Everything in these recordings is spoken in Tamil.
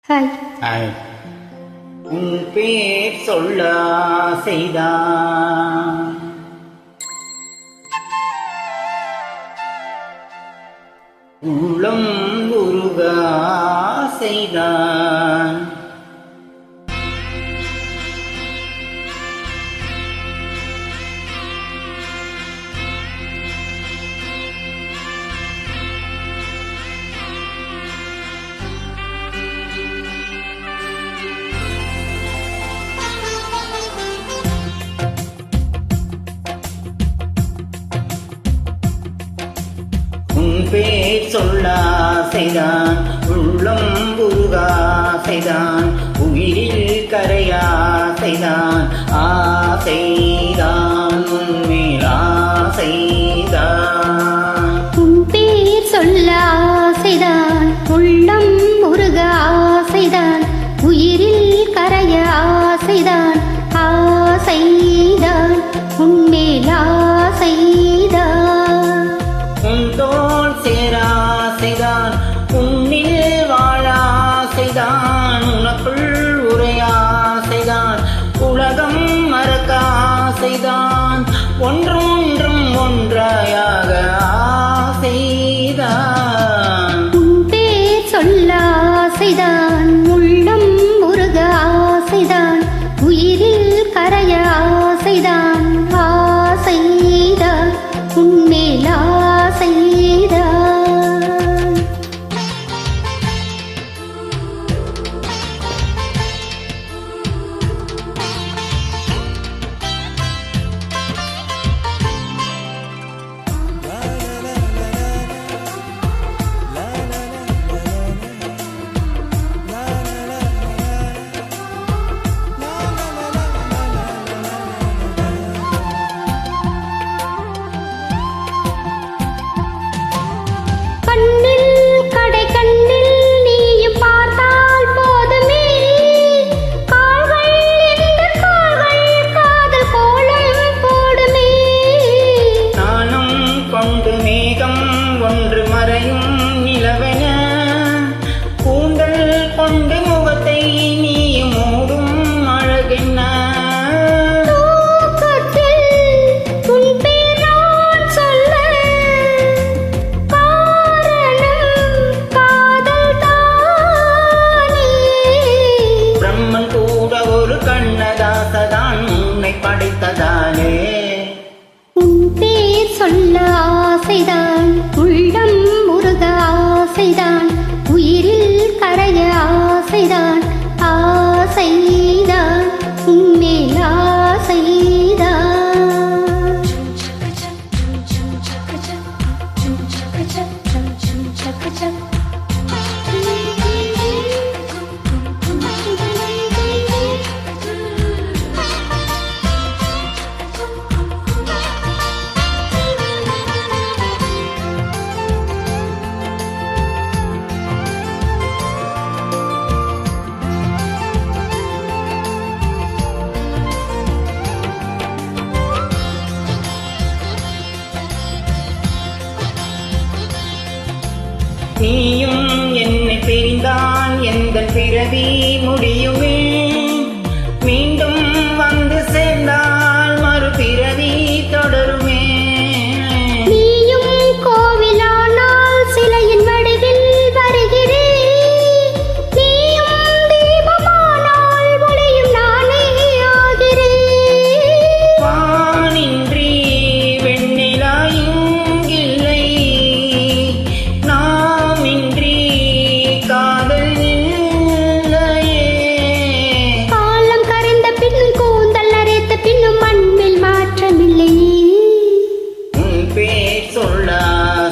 ஹாய். ஹாய். உன் பேர் சொல்ல செய்தான் உள்ளம் உருக செய்தான் பேர் சொல்ல செய்தான் உள்ளம் உருகா செய்தான் உயிரில் கரையா செய்தான் ஆசைதான் உன்மேல் ஆசைதான் உன் பேர் சொல்ல செய்தான் உள்ளம் உருகா செய்தான் உயிரில் கரையா செய்தான் ஆசைதான் உன்மேல் ஆசைதான் உன் தோல் சேரா செய்தான் உன்னில் வாழா செய்தான் உனக்குள் உரையா செய்தான் உலகம் மறக்கா செய்தான் ஒன்றும் ஒன்றும் ஒன்றாயாக செய்தான் உன் பேர் சொல்ல செய்தான் உள்ளம் உருகா செய்தான் உயிரில் கரையா செய்தான் ஆசைதான் உன்மேல் ஆசைதான் ஒன்று மறையும் நிலவென கூந்தல் கொண்டு முகத்தை நீ மூடும் அழகென்ன பிரம்மன் கூட ஒரு கண்ணதாசதான் உன்னை படைத்ததாலே உன் பேர் சொல்ல ஆசைதான் உள்ளம் முருக ஆசைதான் உயிரில் கரைய ஆசைதான் ஆசைதான் உன்மேல் ஆசைதான் நீயும் என்னை பிரிந்தான் எந்த பிறவி முடியுமே மீண்டும் வந்து சேர்ந்தால் மறுபிறவி தொடருமே நீயும் கோவிலானால் சிலையின் வடிவில் வருகிறேன் நீயும் தீபமானால் ஒளியும் நானே ஆகிறேன் வானின்றி வெண்ணிலா இங்கில்லை நாமின்றி காதல் இல்லையே காலம் கரைந்த பின்னும் கூந்தல் அரைத்த பின்னும் மண்ணில் மாற்றமில்லை உன் பேர் சொல்ல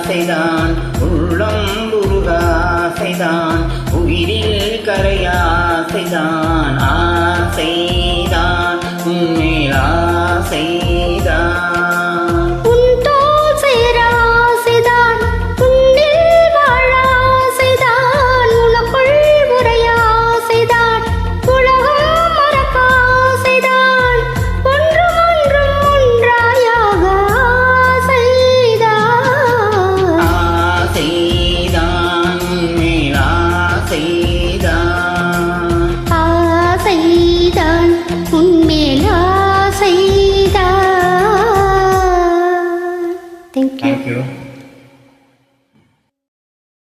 செய்தான் உள்ளம் உருக செய்தான் உயிரில் கரையா செய்தான் ஆசைதான் உன்மேல் ஆசைதான் உன் தோல் சேர ஆசைதான் உன்னில் வாழ ஆசைதான் உனக்குள் உரைய ஆசைதான் உலகம் மறக்க ஆசைதான் ஒன்றும் ஒன்றும் ஒன்றாயாக ஆசைதான் ஆசைதான் உன்மேல் ஆசைதான் தேங்க்யூ. தேங்க்யூ.